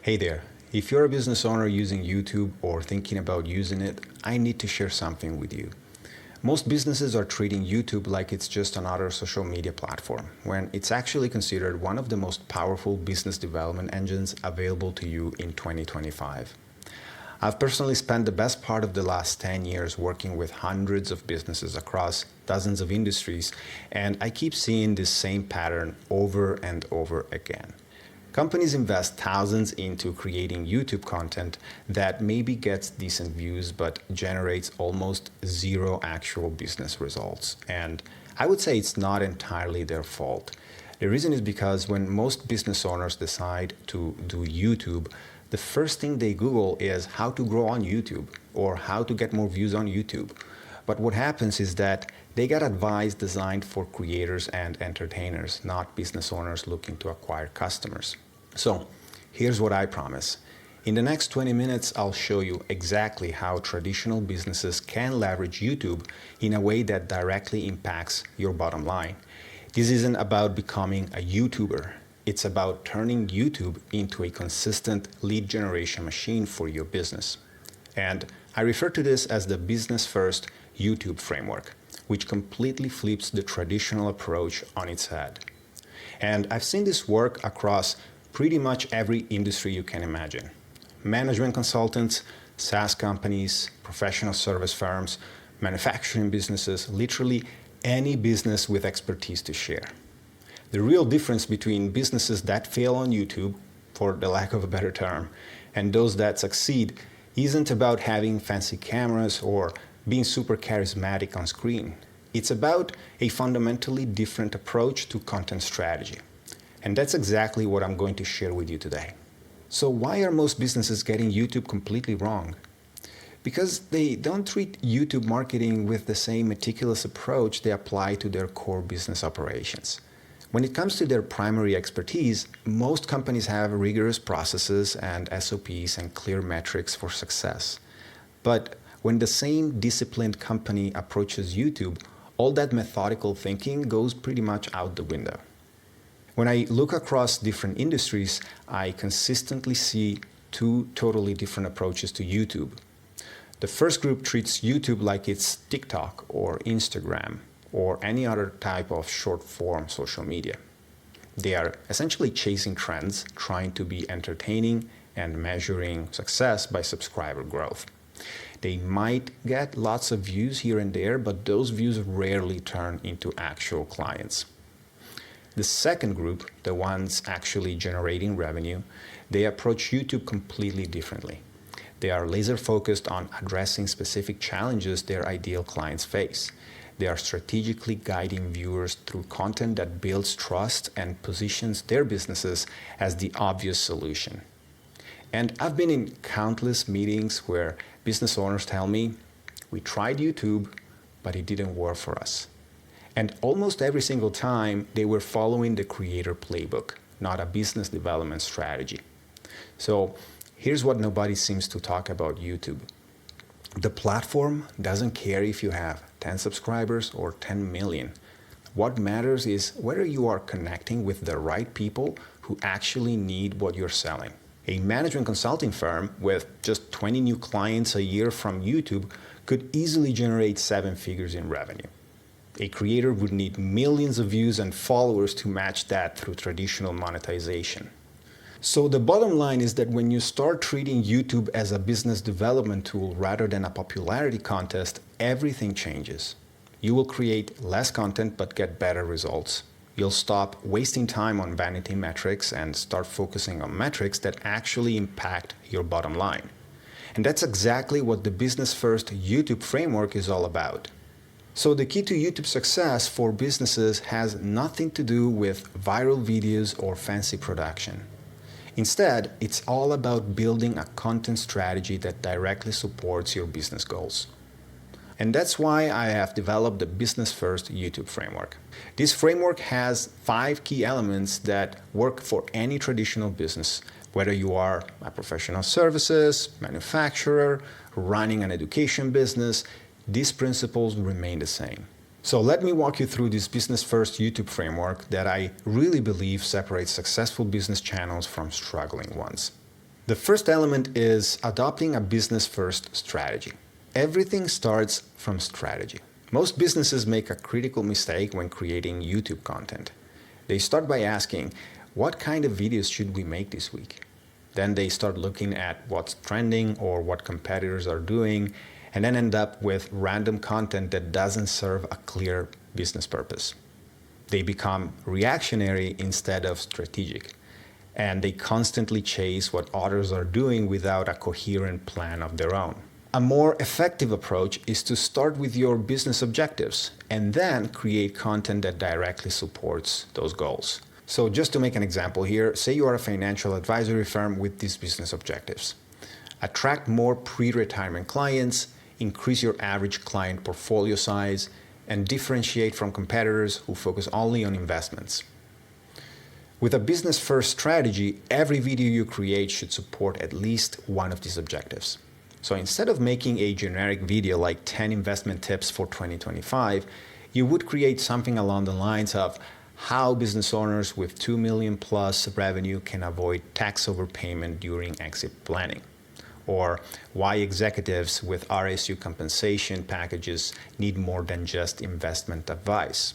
Hey there, if you're a business owner using YouTube or thinking about using it, I need to share something with you. Most businesses are treating YouTube like it's just another social media platform, when it's actually considered one of the most powerful business development engines available to you in 2025. I've personally spent the best part of the last 10 years working with hundreds of businesses across dozens of industries, and I keep seeing this same pattern over and over again. Companies invest thousands into creating YouTube content that maybe gets decent views but generates almost zero actual business results. And I would say it's not entirely their fault. The reason is because when most business owners decide to do YouTube, the first thing they Google is how to grow on YouTube or how to get more views on YouTube. But what happens is that they get advice designed for creators and entertainers, not business owners looking to acquire customers. So here's what I promise. In the next 20 minutes, I'll show you exactly how traditional businesses can leverage YouTube in a way that directly impacts your bottom line. This isn't about becoming a YouTuber. It's about turning YouTube into a consistent lead generation machine for your business. And I refer to this as the business first YouTube framework, which completely flips the traditional approach on its head. And I've seen this work across pretty much every industry you can imagine. Management consultants, SaaS companies, professional service firms, manufacturing businesses, literally any business with expertise to share. The real difference between businesses that fail on YouTube, for the lack of a better term, and those that succeed isn't about having fancy cameras or being super charismatic on screen. It's about a fundamentally different approach to content strategy. And that's exactly what I'm going to share with you today. So why are most businesses getting YouTube completely wrong? Because they don't treat YouTube marketing with the same meticulous approach they apply to their core business operations. When it comes to their primary expertise, most companies have rigorous processes and SOPs and clear metrics for success. But when the same disciplined company approaches YouTube, all that methodical thinking goes pretty much out the window. When I look across different industries, I consistently see two totally different approaches to YouTube. The first group treats YouTube like it's TikTok or Instagram or any other type of short-form social media. They are essentially chasing trends, trying to be entertaining and measuring success by subscriber growth. They might get lots of views here and there, but those views rarely turn into actual clients. The second group, the ones actually generating revenue, they approach YouTube completely differently. They are laser focused on addressing specific challenges their ideal clients face. They are strategically guiding viewers through content that builds trust and positions their businesses as the obvious solution. And I've been in countless meetings where business owners tell me, we tried YouTube, but it didn't work for us. And almost every single time, they were following the creator playbook, not a business development strategy. So here's what nobody seems to talk about YouTube. The platform doesn't care if you have 10 subscribers or 10 million. What matters is whether you are connecting with the right people who actually need what you're selling. A management consulting firm with just 20 new clients a year from YouTube could easily generate 7 figures in revenue. A creator would need millions of views and followers to match that through traditional monetization. So the bottom line is that when you start treating YouTube as a business development tool rather than a popularity contest, everything changes. You will create less content but get better results. You'll stop wasting time on vanity metrics and start focusing on metrics that actually impact your bottom line. And that's exactly what the business first YouTube framework is all about. So the key to YouTube success for businesses has nothing to do with viral videos or fancy production. Instead, it's all about building a content strategy that directly supports your business goals. And that's why I have developed the Business First YouTube framework. This framework has 5 key elements that work for any traditional business, whether you are a professional services, manufacturer, running an education business. These principles remain the same. So let me walk you through this Business First YouTube framework that I really believe separates successful business channels from struggling ones. The first element is adopting a business-first strategy. Everything starts from strategy. Most businesses make a critical mistake when creating YouTube content. They start by asking, what kind of videos should we make this week? Then they start looking at what's trending or what competitors are doing, and then end up with random content that doesn't serve a clear business purpose. They become reactionary instead of strategic, and they constantly chase what others are doing without a coherent plan of their own. A more effective approach is to start with your business objectives and then create content that directly supports those goals. So just to make an example here, say you are a financial advisory firm with these business objectives. Attract more pre-retirement clients, increase your average client portfolio size, and differentiate from competitors who focus only on investments. With a business-first strategy, every video you create should support at least one of these objectives. So instead of making a generic video like 10 investment tips for 2025, you would create something along the lines of how business owners with 2 million plus revenue can avoid tax overpayment during exit planning, or why executives with RSU compensation packages need more than just investment advice.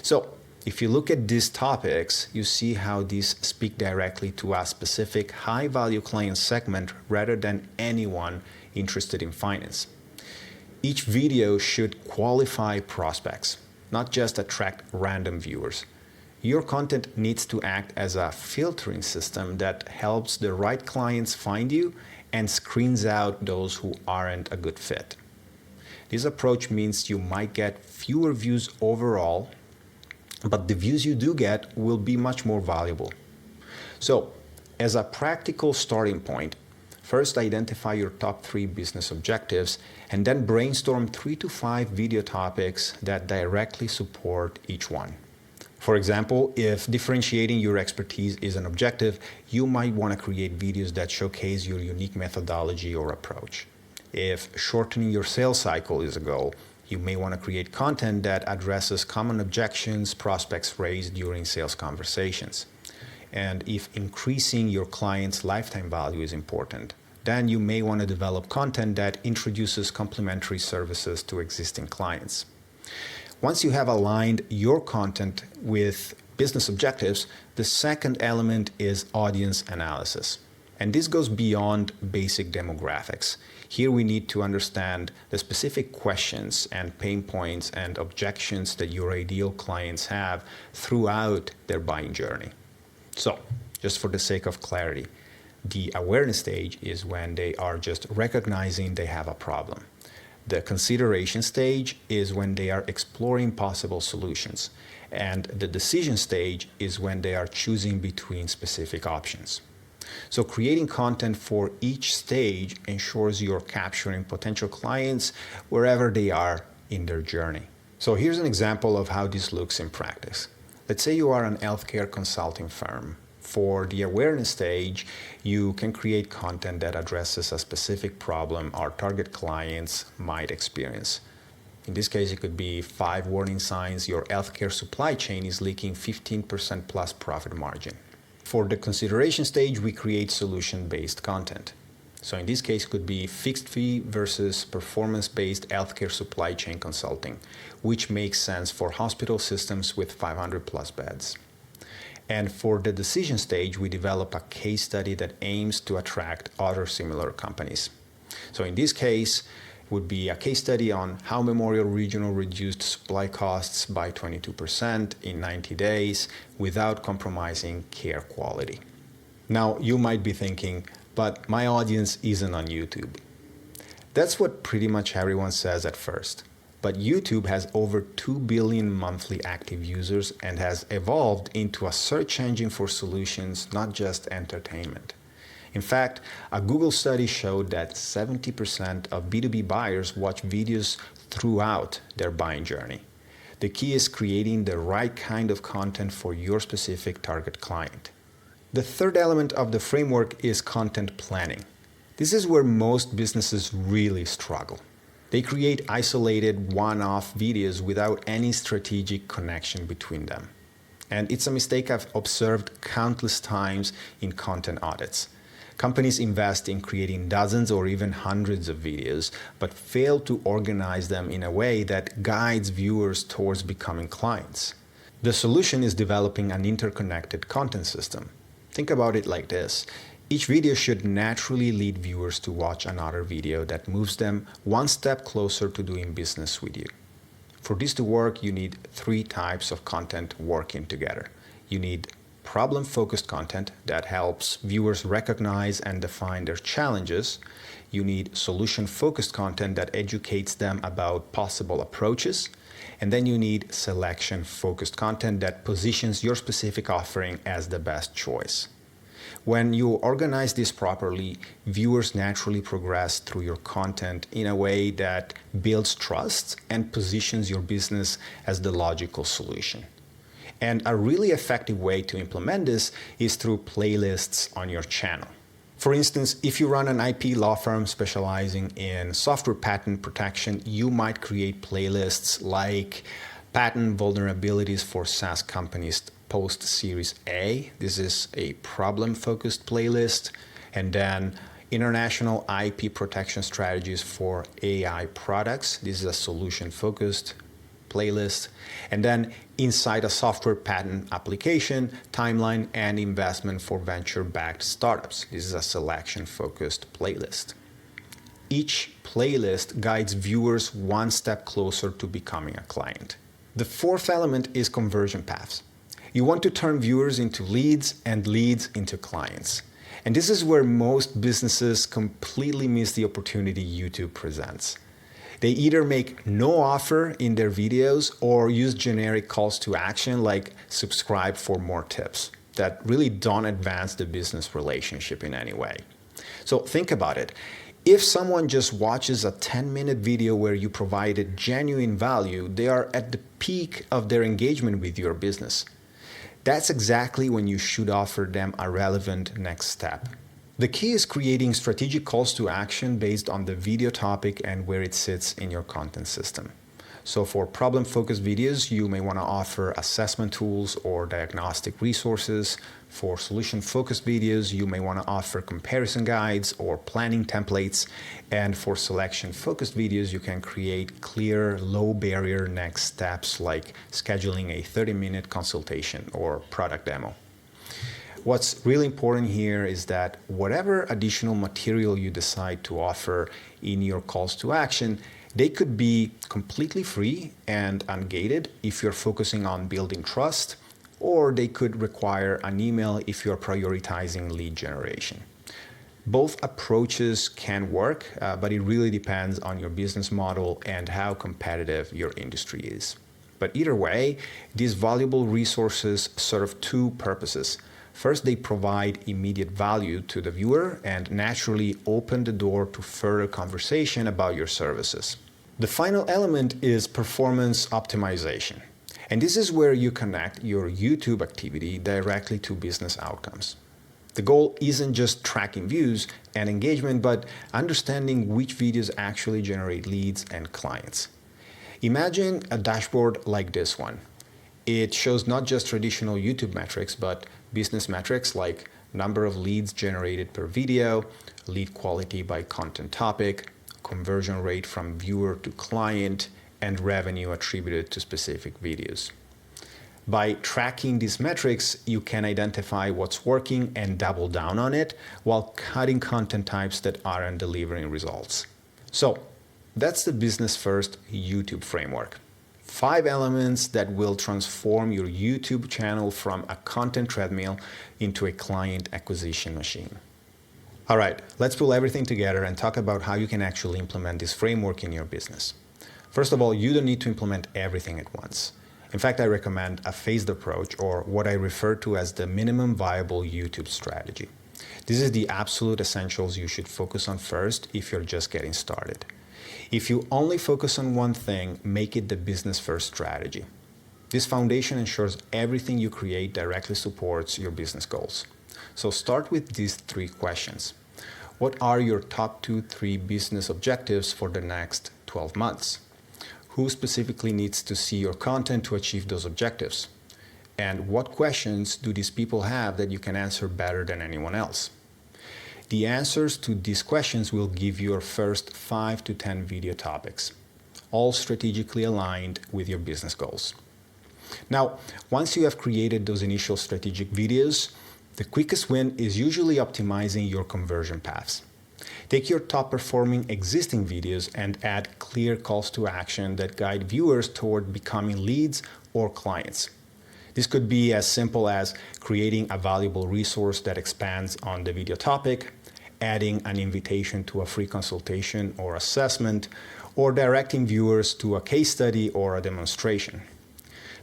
So if you look at these topics, you see how these speak directly to a specific high-value client segment rather than anyone interested in finance. Each video should qualify prospects, not just attract random viewers. Your content needs to act as a filtering system that helps the right clients find you and screens out those who aren't a good fit. This approach means you might get fewer views overall, but the views you do get will be much more valuable. So, as a practical starting point, first identify your top 3 business objectives and then brainstorm 3 to 5 video topics that directly support each one. For example, if differentiating your expertise is an objective, you might want to create videos that showcase your unique methodology or approach. If shortening your sales cycle is a goal, you may want to create content that addresses common objections prospects raise during sales conversations. And if increasing your client's lifetime value is important, then you may want to develop content that introduces complementary services to existing clients. Once you have aligned your content with business objectives, the second element is audience analysis. And this goes beyond basic demographics. Here we need to understand the specific questions and pain points and objections that your ideal clients have throughout their buying journey. So, just for the sake of clarity, the awareness stage is when they are just recognizing they have a problem. The consideration stage is when they are exploring possible solutions. And the decision stage is when they are choosing between specific options. So creating content for each stage ensures you're capturing potential clients wherever they are in their journey. So here's an example of how this looks in practice. Let's say you are an healthcare consulting firm. For the awareness stage, you can create content that addresses a specific problem our target clients might experience. In this case, it could be 5 warning signs your healthcare supply chain is leaking 15% plus profit margin. For the consideration stage, we create solution-based content. So in this case, it could be fixed fee versus performance-based healthcare supply chain consulting, which makes sense for hospital systems with 500 plus beds. And for the decision stage, we develop a case study that aims to attract other similar companies. So in this case, would be a case study on how Memorial Regional reduced supply costs by 22% in 90 days without compromising care quality. Now, you might be thinking, but my audience isn't on YouTube. That's what pretty much everyone says at first. But YouTube has over 2 billion monthly active users and has evolved into a search engine for solutions, not just entertainment. In fact, a Google study showed that 70% of B2B buyers watch videos throughout their buying journey. The key is creating the right kind of content for your specific target client. The third element of the framework is content planning. This is where most businesses really struggle. They create isolated one-off videos without any strategic connection between them. And it's a mistake I've observed countless times in content audits. Companies invest in creating dozens or even hundreds of videos, but fail to organize them in a way that guides viewers towards becoming clients. The solution is developing an interconnected content system. Think about it like this. Each video should naturally lead viewers to watch another video that moves them one step closer to doing business with you. For this to work, you need three types of content working together. You need problem-focused content that helps viewers recognize and define their challenges. You need solution-focused content that educates them about possible approaches. And then you need selection-focused content that positions your specific offering as the best choice. When you organize this properly, viewers naturally progress through your content in a way that builds trust and positions your business as the logical solution. And a really effective way to implement this is through playlists on your channel. For instance, if you run an IP law firm specializing in software patent protection, you might create playlists like Patent Vulnerabilities for SaaS Companies Post Series A. This is a problem-focused playlist. And then International IP Protection Strategies for AI Products. This is a solution-focused playlist. And then inside a software patent application, timeline and investment for venture-backed startups. This is a selection-focused playlist. Each playlist guides viewers one step closer to becoming a client. The fourth element is conversion paths. You want to turn viewers into leads and leads into clients. And this is where most businesses completely miss the opportunity YouTube presents. They either make no offer in their videos or use generic calls to action like subscribe for more tips that really don't advance the business relationship in any way. So think about it. If someone just watches a 10-minute video where you provided genuine value, they are at the peak of their engagement with your business. That's exactly when you should offer them a relevant next step. The key is creating strategic calls to action based on the video topic and where it sits in your content system. So for problem-focused videos, you may want to offer assessment tools or diagnostic resources. For solution-focused videos, you may want to offer comparison guides or planning templates. And for selection-focused videos, you can create clear, low-barrier next steps like scheduling a 30-minute consultation or product demo. What's really important here is that whatever additional material you decide to offer in your calls to action, they could be completely free and ungated if you're focusing on building trust, or they could require an email if you're prioritizing lead generation. Both approaches can work, but it really depends on your business model and how competitive your industry is. But either way, these valuable resources serve two purposes. First, they provide immediate value to the viewer and naturally open the door to further conversation about your services. The final element is performance optimization. And this is where you connect your YouTube activity directly to business outcomes. The goal isn't just tracking views and engagement, but understanding which videos actually generate leads and clients. Imagine a dashboard like this one. It shows not just traditional YouTube metrics, but business metrics like number of leads generated per video, lead quality by content topic, conversion rate from viewer to client, and revenue attributed to specific videos. By tracking these metrics, you can identify what's working and double down on it while cutting content types that aren't delivering results. So that's the business first YouTube framework. 5 elements that will transform your YouTube channel from a content treadmill into a client acquisition machine. All right, let's pull everything together and talk about how you can actually implement this framework in your business. First of all, you don't need to implement everything at once. In fact, I recommend a phased approach, or what I refer to as the minimum viable YouTube strategy. This is the absolute essentials you should focus on first if you're just getting started. If you only focus on one thing, make it the business first strategy. This foundation ensures everything you create directly supports your business goals. So start with these 3 questions. What are your top 2-3 business objectives for the next 12 months? Who specifically needs to see your content to achieve those objectives? And what questions do these people have that you can answer better than anyone else? The answers to these questions will give your first 5 to 10 video topics, all strategically aligned with your business goals. Now, once you have created those initial strategic videos, the quickest win is usually optimizing your conversion paths. Take your top performing existing videos and add clear calls to action that guide viewers toward becoming leads or clients. This could be as simple as creating a valuable resource that expands on the video topic, adding an invitation to a free consultation or assessment, or directing viewers to a case study or a demonstration.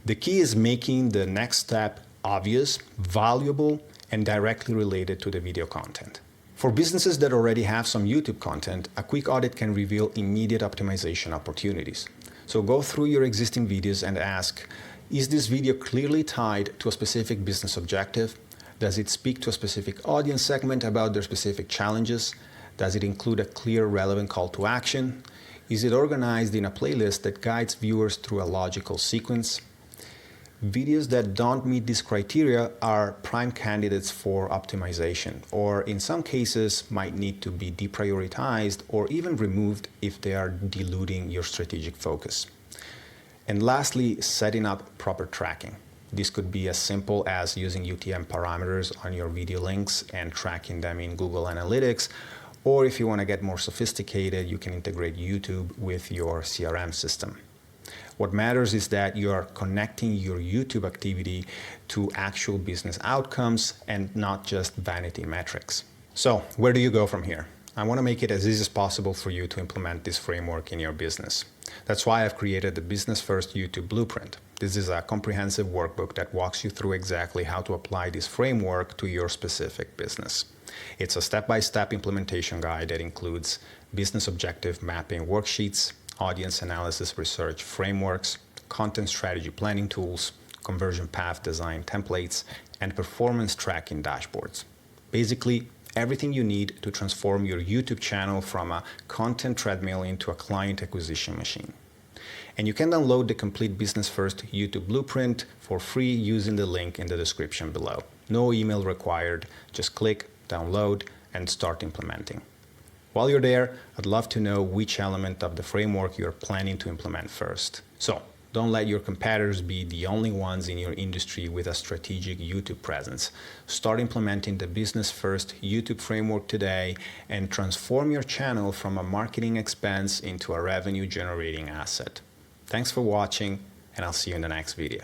The key is making the next step obvious, valuable, and directly related to the video content. For businesses that already have some YouTube content, a quick audit can reveal immediate optimization opportunities. So go through your existing videos and ask, is this video clearly tied to a specific business objective? Does it speak to a specific audience segment about their specific challenges? Does it include a clear, relevant call to action? Is it organized in a playlist that guides viewers through a logical sequence? Videos that don't meet these criteria are prime candidates for optimization, or in some cases might need to be deprioritized or even removed if they are diluting your strategic focus. And lastly, setting up proper tracking. This could be as simple as using UTM parameters on your video links and tracking them in Google Analytics, or if you want to get more sophisticated, you can integrate YouTube with your CRM system. What matters is that you are connecting your YouTube activity to actual business outcomes and not just vanity metrics. So, where do you go from here? I want to make it as easy as possible for you to implement this framework in your business. That's why I've created the Business First YouTube Blueprint. This is a comprehensive workbook that walks you through exactly how to apply this framework to your specific business. It's a step-by-step implementation guide that includes business objective mapping worksheets, audience analysis research frameworks, content strategy planning tools, conversion path design templates, and performance tracking dashboards. Basically, everything you need to transform your YouTube channel from a content treadmill into a client acquisition machine. And you can download the complete Business First YouTube Blueprint for free using the link in the description below. No email required, just click, download, and start implementing. While you're there, I'd love to know which element of the framework you're planning to implement first. So, don't let your competitors be the only ones in your industry with a strategic YouTube presence. Start implementing the Business First YouTube framework today and transform your channel from a marketing expense into a revenue-generating asset. Thanks for watching, and I'll see you in the next video.